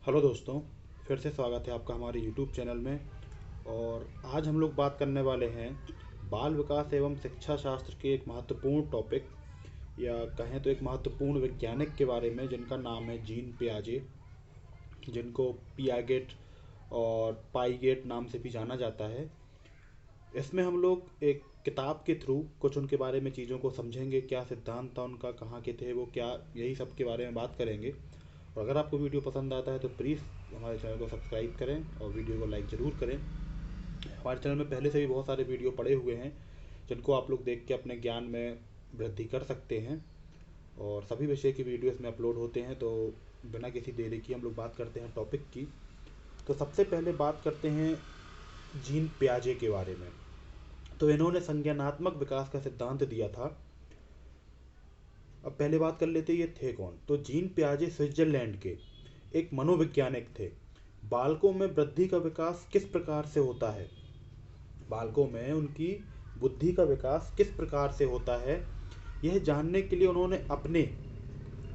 Hello दोस्तों, फिर से स्वागत है आपका हमारे यूट्यूब चैनल में। और आज हम लोग बात करने वाले हैं बाल विकास एवं शिक्षा शास्त्र के एक महत्वपूर्ण टॉपिक या कहें तो एक महत्वपूर्ण वैज्ञानिक के बारे में, जिनका नाम है जीन पियाजे, जिनको पियागेट और पाईगेट नाम से भी जाना जाता है। इसमें हम लोग एक किताब के थ्रू कुछ उनके बारे में चीज़ों को समझेंगे, क्या सिद्धांत था उनका, कहाँ के थे वो, क्या, यही सब के बारे में बात करेंगे। और अगर आपको वीडियो पसंद आता है तो प्लीज़ हमारे चैनल को सब्सक्राइब करें और वीडियो को लाइक ज़रूर करें। हमारे चैनल में पहले से भी बहुत सारे वीडियो पड़े हुए हैं जिनको आप लोग देख के अपने ज्ञान में वृद्धि कर सकते हैं, और सभी विषय की वीडियो इसमें अपलोड होते हैं। तो बिना किसी देरी की हम लोग बात करते हैं टॉपिक की। तो सबसे पहले बात करते हैं जीन पियाजे के बारे में। तो इन्होंने संज्ञानात्मक विकास का सिद्धांत दिया था। अब पहले बात कर लेते हैं ये थे कौन। तो जीन पियाजे स्विट्जरलैंड के एक मनोवैज्ञानिक थे। बालकों में वृद्धि का विकास किस प्रकार से होता है, बालकों में उनकी बुद्धि का विकास किस प्रकार से होता है, यह जानने के लिए उन्होंने अपने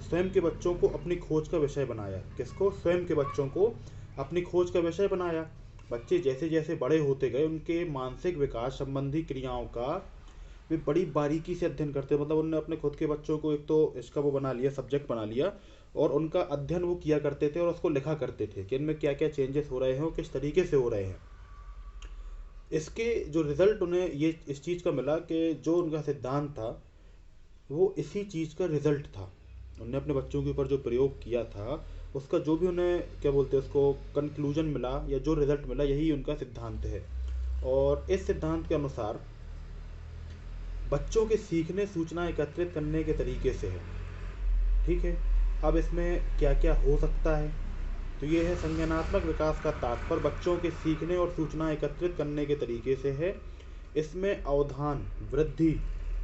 स्वयं के बच्चों को अपनी खोज का विषय बनाया। किसको? स्वयं के बच्चों को अपनी खोज का विषय बनाया। बच्चे जैसे जैसे बड़े होते गए उनके मानसिक विकास संबंधी क्रियाओं का वे बड़ी बारीकी से अध्ययन करते, मतलब उन्होंने अपने खुद के बच्चों को एक तो इसका वो बना लिया, सब्जेक्ट बना लिया, और उनका अध्ययन वो किया करते थे और उसको लिखा करते थे कि इनमें क्या क्या चेंजेस हो रहे हैं और किस तरीके से हो रहे हैं। इसके जो रिजल्ट उन्हें ये इस चीज़ का मिला कि जो उनका सिद्धांत था वो इसी चीज़ का रिजल्ट था। उन्होंने अपने बच्चों के ऊपर जो प्रयोग किया था उसका जो भी उन्हें क्या बोलते हैं उसको कंक्लूजन मिला या जो रिजल्ट मिला, यही उनका सिद्धांत है। और इस सिद्धांत के अनुसार बच्चों के सीखने सूचना एकत्रित करने के तरीके से है। ठीक है, अब इसमें क्या क्या हो सकता है, तो ये है संज्ञानात्मक विकास का तात्पर्य बच्चों के सीखने और सूचना एकत्रित करने के तरीके से है। इसमें अवधान वृद्धि,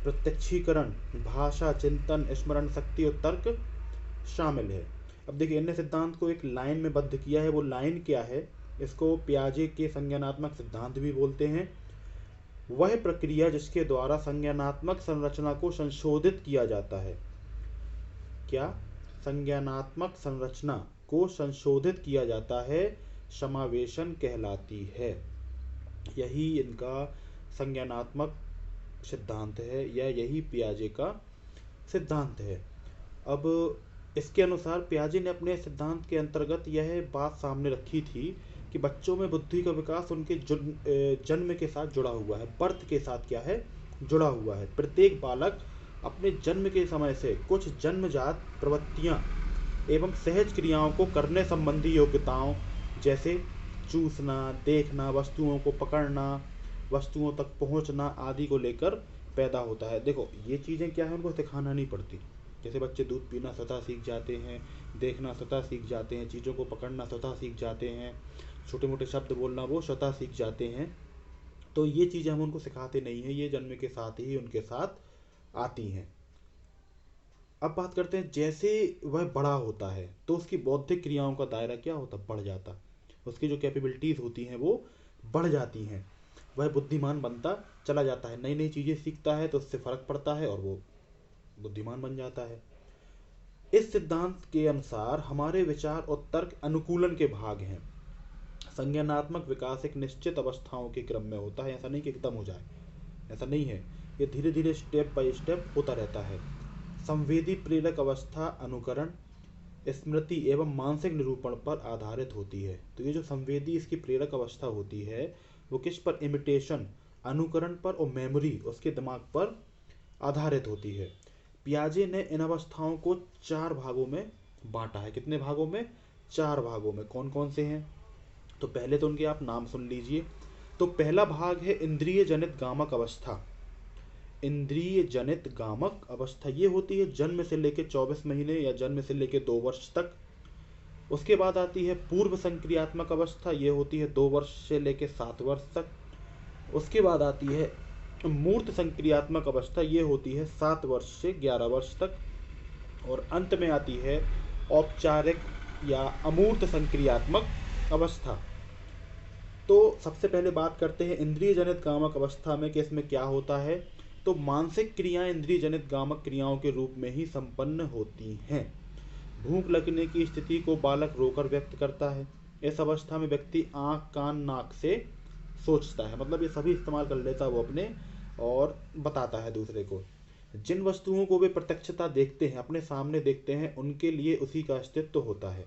प्रत्यक्षीकरण, भाषा, चिंतन, स्मरण शक्ति और तर्क शामिल है। अब देखिए, इन्हें सिद्धांत को एक लाइन में बद्ध किया है। वो लाइन क्या है? इसको पियाजे के संज्ञानात्मक सिद्धांत भी बोलते हैं। वह प्रक्रिया जिसके द्वारा संज्ञानात्मक संरचना को संशोधित किया जाता है। क्या? संज्ञानात्मक संरचना को संशोधित किया जाता है, समावेशन कहलाती है। यही इनका संज्ञानात्मक सिद्धांत है या यही पियाजे का सिद्धांत है। अब इसके अनुसार पियाजे ने अपने सिद्धांत के अंतर्गत यह बात सामने रखी थी कि बच्चों में बुद्धि का विकास उनके जन्म के साथ जुड़ा हुआ है, बर्थ के साथ क्या है, जुड़ा हुआ है। प्रत्येक बालक अपने जन्म के समय से कुछ जन्मजात प्रवृत्तियां एवं सहज क्रियाओं को करने संबंधी योग्यताओं, जैसे चूसना, देखना, वस्तुओं को पकड़ना, वस्तुओं तक पहुंचना आदि को लेकर पैदा होता है। देखो, ये चीज़ें क्या है, उनको सिखाना नहीं पड़ती। जैसे बच्चे दूध पीना स्वतः सीख जाते हैं, देखना स्वतः सीख जाते हैं, चीज़ों को पकड़ना स्वतः सीख जाते हैं, छोटे मोटे शब्द बोलना वो स्वतः सीख जाते हैं। तो ये चीज़ें हम उनको सिखाते नहीं हैं, ये जन्म के साथ ही उनके साथ आती हैं। अब बात करते हैं, जैसे वह बड़ा होता है तो उसकी बौद्धिक क्रियाओं का दायरा क्या होता, बढ़ जाता। उसकी जो कैपेबिलिटीज़ होती हैं वो बढ़ जाती हैं। वह बुद्धिमान बनता चला जाता है, नई नई चीज़ें सीखता है तो उससे फ़र्क पड़ता है और वो बुद्धिमान बन जाता है। इस सिद्धांत के अनुसार हमारे विचार और तर्क अनुकूलन के भाग हैं। संज्ञानात्मक विकास एक निश्चित अवस्थाओं के क्रम में होता है, ऐसा नहीं कि एकदम हो जाए, ऐसा नहीं है। ये धीरे धीरे स्टेप बाय स्टेप होता रहता है। संवेदी प्रेरक अवस्था अनुकरण, स्मृति एवं मानसिक निरूपण पर आधारित होती है। तो ये जो संवेदी इसकी प्रेरक अवस्था होती है वो किस पर? इमिटेशन, अनुकरण पर, और मेमोरी उसके दिमाग पर आधारित होती है। पियाजे ने इन अवस्थाओं को 4 भागों में बांटा है। कितने भागों में? 4 भागों में। कौन कौन से हैं? तो पहले तो उनके आप नाम सुन लीजिए। तो पहला भाग है इंद्रिय जनित गामक अवस्था। इंद्रिय जनित गामक अवस्था ये होती है जन्म से लेकर 24 महीने या जन्म से लेकर 2 वर्ष तक। उसके बाद आती है पूर्व संक्रियात्मक अवस्था, ये होती है 2 वर्ष से लेकर 7 वर्ष तक। उसके बाद आती है मूर्त संक्रियात्मक अवस्था, ये होती है 7 वर्ष से 11 वर्ष तक। और अंत में आती है औपचारिक या अमूर्त संक्रियात्मक अवस्था। तो सबसे पहले बात करते हैं इंद्रिय जनित कामक अवस्था में कि इसमें क्या होता है। तो मानसिक क्रियाएं इंद्रिय जनित गामक क्रियाओं के रूप में ही संपन्न होती हैं। भूख लगने की स्थिति को बालक रोकर व्यक्त करता है। इस अवस्था में व्यक्ति आँख कान नाक से सोचता है, मतलब ये सभी इस्तेमाल कर लेता है वो अपने, और बताता है दूसरे को। जिन वस्तुओं को वे प्रत्यक्षता देखते हैं, अपने सामने देखते हैं, उनके लिए उसी का अस्तित्व होता है।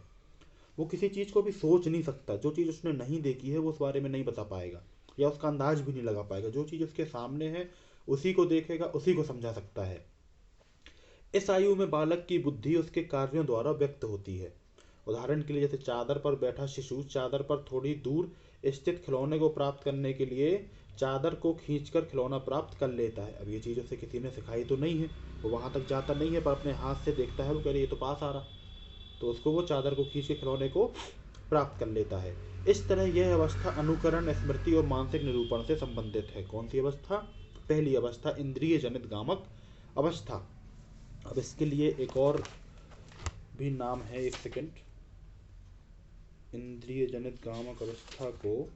वो किसी चीज़ को भी सोच नहीं सकता, जो चीज़ उसने नहीं देखी है वो उस बारे में नहीं बता पाएगा या उसका अंदाज भी नहीं लगा पाएगा। जो चीज़ उसके सामने है उसी को देखेगा, उसी को समझा सकता है। इस आयु में बालक की बुद्धि उसके कार्यों द्वारा व्यक्त होती है। उदाहरण के लिए जैसे चादर पर बैठा शिशु चादर पर थोड़ी दूर स्थित खिलौने को प्राप्त करने के लिए चादर को खींचकर खिलौना प्राप्त कर लेता है। अब ये चीज़ उसे किसी ने सिखाई तो नहीं है, वो वहां तक जाता नहीं है, पर अपने हाथ से देखता है, वो कह रही ये तो पास आ रहा, तो उसको वो चादर को खींच के खिलौने को प्राप्त कर लेता है। इस तरह यह अवस्था अनुकरण, स्मृति और मानसिक निरूपण से संबंधित है। कौन सी अवस्था? पहली अवस्था इंद्रिय जनित गामक अवस्था। अब इसके लिए एक और भी नाम है, एक सेकंड। इंद्रिय जनित गामक अवस्था को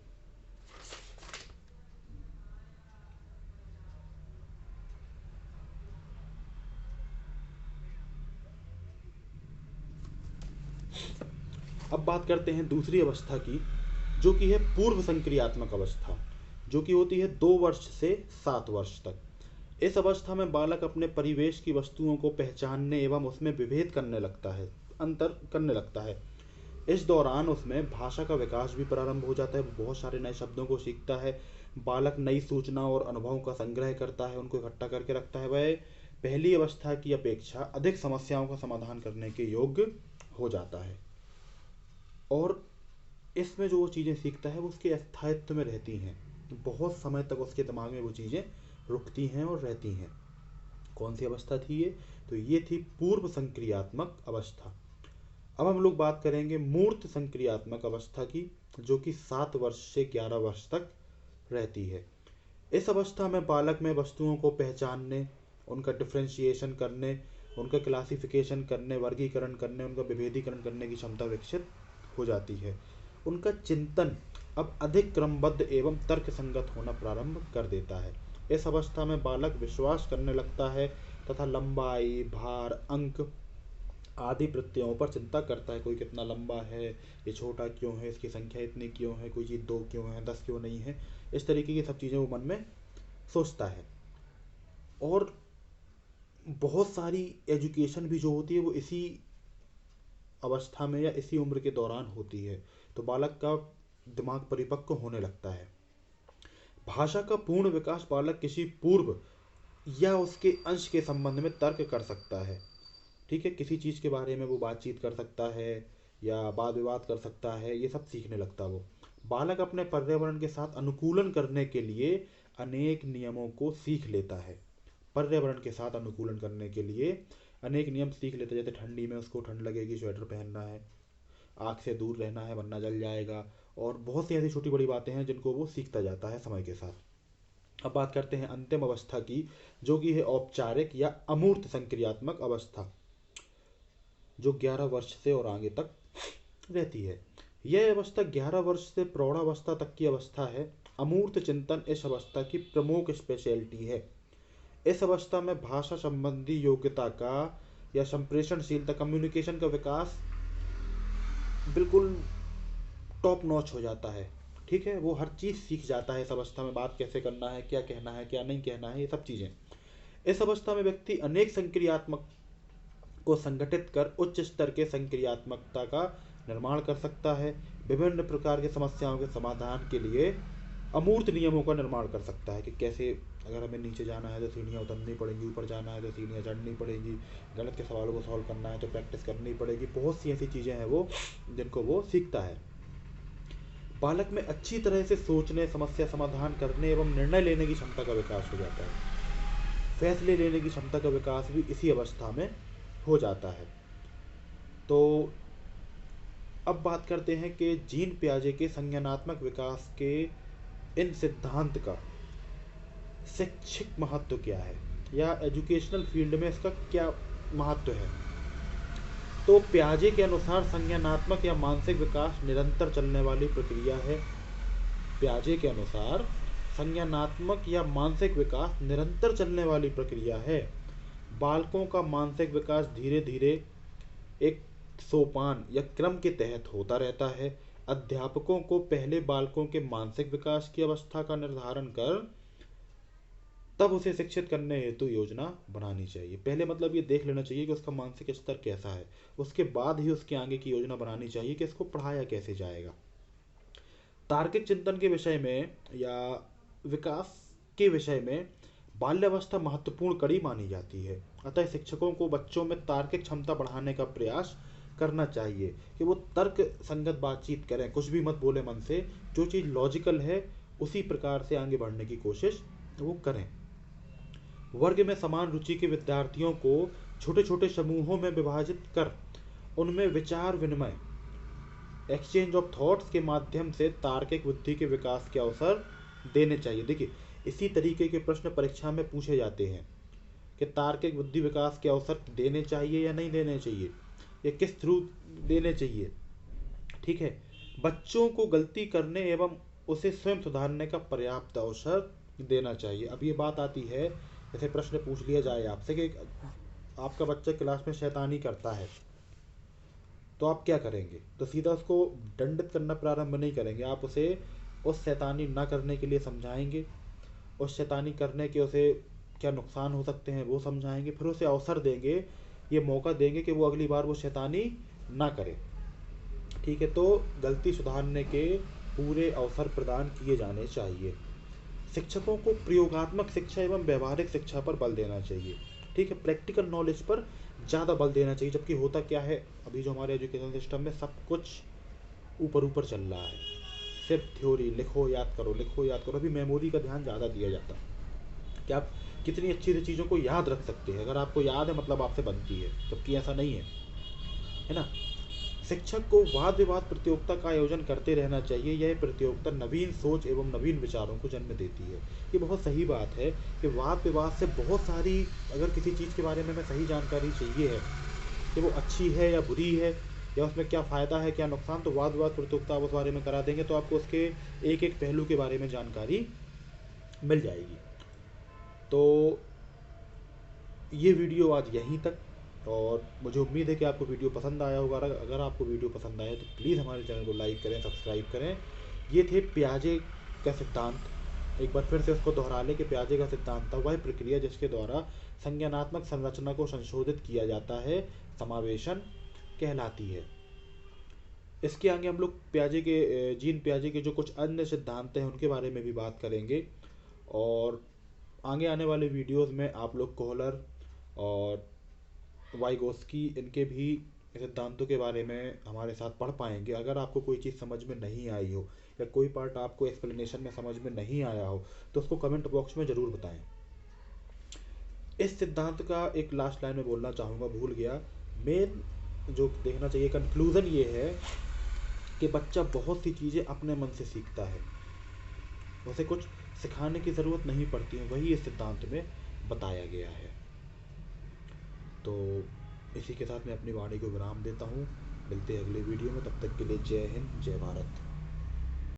अब बात करते हैं दूसरी अवस्था की, जो कि है पूर्व संक्रियात्मक अवस्था, जो कि होती है 2 वर्ष से 7 वर्ष तक। इस अवस्था में बालक अपने परिवेश की वस्तुओं को पहचानने एवं उसमें विभेद करने लगता है, अंतर करने लगता है। इस दौरान उसमें भाषा का विकास भी प्रारंभ हो जाता है, वो बहुत सारे नए शब्दों को सीखता है। बालक नई सूचना और अनुभवों का संग्रह करता है, उनको इकट्ठा करके रखता है। वह पहली अवस्था की अपेक्षा अधिक समस्याओं का समाधान करने के योग्य हो जाता है, और इसमें जो वो चीज़ें सीखता है वो उसके स्थायित्व में रहती हैं, बहुत समय तक उसके दिमाग में वो चीज़ें रुकती हैं और रहती हैं। कौन सी अवस्था थी ये? तो ये थी पूर्व संक्रियात्मक अवस्था। अब हम लोग बात करेंगे मूर्त संक्रियात्मक अवस्था की, जो कि 7 वर्ष से 11 वर्ष तक रहती है। इस अवस्था में बालक में वस्तुओं को पहचानने, उनका डिफ्रेंशिएशन करने, उनका क्लासिफिकेशन करने, वर्गीकरण करने, उनका विभेदीकरण करने की क्षमता विकसित हो जाती है। उनका चिंतन अब अधिक क्रमबद्ध एवं तर्कसंगत होना प्रारंभ कर देता है। इस अवस्था में बालक विश्वास करने लगता है तथा लंबाई, भार, अंक आदि प्रत्ययों पर चिंता करता है। कोई कितना लंबा है, ये छोटा क्यों है, इसकी संख्या इतनी क्यों है, कोई चीज़ 2 क्यों है, 10 क्यों नहीं है, इस तरीके की सब चीज़ें वो मन में सोचता है। और बहुत सारी एजुकेशन भी जो होती है वो इसी अवस्था में या इसी उम्र के दौरान होती है, तो बालक का दिमाग परिपक्व होने लगता है। भाषा का पूर्ण विकास बालक किसी पूर्व या उसके अंश के संबंध में तर्क कर सकता है। ठीक है, किसी चीज़ के बारे में वो बातचीत कर सकता है या वाद विवाद कर सकता है, ये सब सीखने लगता है वो। बालक अपने पर्यावरण के साथ अनुकूलन करने के लिए अनेक नियमों को सीख लेता है। पर्यावरण के साथ अनुकूलन करने के लिए अनेक नियम सीख लेता है। जैसे ठंडी में उसको ठंड लगेगी, स्वेटर पहनना है, आग से दूर रहना है वरना जल जाएगा, और बहुत सी ऐसी छोटी बड़ी बातें हैं जिनको वो सीखता जाता है समय के साथ। अब बात करते हैं अंतिम अवस्था की, जो कि है औपचारिक या अमूर्त संक्रियात्मक अवस्था, जो 11 वर्ष से और आगे तक रहती है। यह अवस्था 11 वर्ष से प्रौढ़ावस्था तक की अवस्था है। अमूर्त चिंतन इस अवस्था की प्रमुख स्पेशलिटी है। इस अवस्था में भाषा संबंधी योग्यता का या संप्रेषणशीलता, कम्युनिकेशन का विकास बिल्कुल टॉप नॉच हो जाता है। ठीक है, वो हर चीज़ सीख जाता है इस अवस्था में, बात कैसे करना है, क्या कहना है, क्या नहीं कहना है, ये सब चीज़ें। इस अवस्था में व्यक्ति अनेक संक्रियात्मक को संगठित कर उच्च स्तर के संक्रियात्मकता का निर्माण कर सकता है। विभिन्न प्रकार की समस्याओं के समाधान के लिए अमूर्त नियमों का निर्माण कर सकता है कि कैसे, अगर हमें नीचे जाना है तो सीढ़ियाँ उतरनी पड़ेंगी, ऊपर जाना है तो सीढ़ियाँ चढ़नी पड़ेंगी, गणित के सवालों को सॉल्व करना है तो प्रैक्टिस करनी पड़ेगी। बहुत सी ऐसी चीज़ें हैं वो जिनको वो सीखता है। बालक में अच्छी तरह से सोचने, समस्या समाधान करने एवं निर्णय लेने की क्षमता का विकास हो जाता है। फैसले लेने की क्षमता का विकास भी इसी अवस्था में हो जाता है। तो अब बात करते हैं कि जीन पियाजे के संज्ञानात्मक विकास के इन सिद्धांत का शैक्षिक महत्व क्या है, या एजुकेशनल फील्ड में इसका क्या महत्व है। तो पियाजे के अनुसार संज्ञानात्मक या मानसिक विकास निरंतर चलने वाली प्रक्रिया है। पियाजे के अनुसार संज्ञानात्मक या मानसिक विकास निरंतर चलने वाली प्रक्रिया है। बालकों का मानसिक विकास धीरे धीरे एक सोपान या क्रम के तहत होता रहता है। अध्यापकों को पहले बालकों के मानसिक विकास की अवस्था का निर्धारण कर तब उसे शिक्षित करने हेतु योजना बनानी चाहिए। पहले मतलब ये देख लेना चाहिए कि उसका मानसिक स्तर कैसा है, उसके बाद ही उसके आगे की योजना बनानी चाहिए कि इसको पढ़ाया कैसे जाएगा। तार्किक चिंतन के विषय में या विकास के विषय में बाल्यावस्था महत्वपूर्ण कड़ी मानी जाती है। अतः शिक्षकों को बच्चों में तार्किक क्षमता बढ़ाने का प्रयास करना चाहिए कि वो तर्क संगत बातचीत करें, कुछ भी मत बोले मन से, जो चीज़ लॉजिकल है उसी प्रकार से आगे बढ़ने की कोशिश वो करें। वर्ग में समान रुचि के विद्यार्थियों को छोटे छोटे समूहों में विभाजित कर उनमें विचार विनिमय एक्सचेंज ऑफ थॉट्स के माध्यम से तार्किक बुद्धि के विकास के अवसर देने चाहिए। देखिए, इसी तरीके के प्रश्न परीक्षा में पूछे जाते हैं कि तार्किक बुद्धि विकास के अवसर देने चाहिए या नहीं देने चाहिए, या किस थ्रू देने चाहिए। ठीक है, बच्चों को गलती करने एवं उसे स्वयं सुधारने का पर्याप्त अवसर देना चाहिए। अब ये बात आती है, जैसे प्रश्न पूछ लिया जाए आपसे कि आपका बच्चा क्लास में शैतानी करता है, तो आप क्या करेंगे? तो सीधा उसको दंडित करना प्रारंभ नहीं करेंगे, आप उसे उस शैतानी ना करने के लिए समझाएंगे, उस शैतानी करने के उसे क्या नुकसान हो सकते हैं वो समझाएंगे, फिर उसे अवसर देंगे, ये मौका देंगे कि वो अगली बार वो शैतानी ना करे। ठीक है, तो गलती सुधारने के पूरे अवसर प्रदान किए जाने चाहिए। शिक्षकों को प्रयोगात्मक शिक्षा एवं व्यवहारिक शिक्षा पर बल देना चाहिए। ठीक है, प्रैक्टिकल नॉलेज पर ज़्यादा बल देना चाहिए। जबकि होता क्या है, अभी जो हमारे एजुकेशन सिस्टम में सब कुछ ऊपर ऊपर चल रहा है, सिर्फ थ्योरी, लिखो याद करो, लिखो याद करो। अभी मेमोरी का ध्यान ज़्यादा दिया जाता है कि आप कितनी अच्छी अच्छी चीज़ों को याद रख सकते हैं, अगर आपको याद है मतलब आपसे बनती है, जबकि ऐसा नहीं है ना। शिक्षक को वाद विवाद प्रतियोगिता का आयोजन करते रहना चाहिए। यह प्रतियोगिता नवीन सोच एवं नवीन विचारों को जन्म देती है। ये बहुत सही बात है कि वाद विवाद से बहुत सारी, अगर किसी चीज़ के बारे में हमें सही जानकारी चाहिए है कि वो अच्छी है या बुरी है, या उसमें क्या फ़ायदा है क्या नुकसान, तो वाद विवाद प्रतियोगिता आप उस बारे में करा देंगे तो आपको उसके एक एक पहलू के बारे में जानकारी मिल जाएगी। तो ये वीडियो आज यहीं तक, और मुझे उम्मीद है कि आपको वीडियो पसंद आया होगा। अगर आपको वीडियो पसंद आया तो प्लीज़ हमारे चैनल को लाइक करें, सब्सक्राइब करें। ये थे पियाजे का सिद्धांत। एक बार फिर से उसको दोहरा लें कि पियाजे का सिद्धांत था वह प्रक्रिया जिसके द्वारा संज्ञानात्मक संरचना को संशोधित किया जाता है, समावेशन कहलाती है। इसके आगे हम लोग जीन पियाजे के जो कुछ अन्य सिद्धांत हैं उनके बारे में भी बात करेंगे, और आगे आने वाले वीडियोस में आप लोग कोहलर और वाइगोस्की इनके भी सिद्धांतों के बारे में हमारे साथ पढ़ पाएंगे। अगर आपको कोई चीज़ समझ में नहीं आई हो या कोई पार्ट आपको एक्सप्लेनेशन में समझ में नहीं आया हो तो उसको कमेंट बॉक्स में ज़रूर बताएं। इस सिद्धांत का एक लास्ट लाइन में बोलना चाहूँगा, भूल गया। मेन जो देखना चाहिए कंक्लूज़न ये है कि बच्चा बहुत सी चीज़ें अपने मन से सीखता है, उसे कुछ सिखाने की ज़रूरत नहीं पड़ती है, वही इस सिद्धांत में बताया गया है। तो इसी के साथ मैं अपनी वाणी को विराम देता हूँ। मिलते हैं अगले वीडियो में, तब तक के लिए जय हिंद, जय भारत।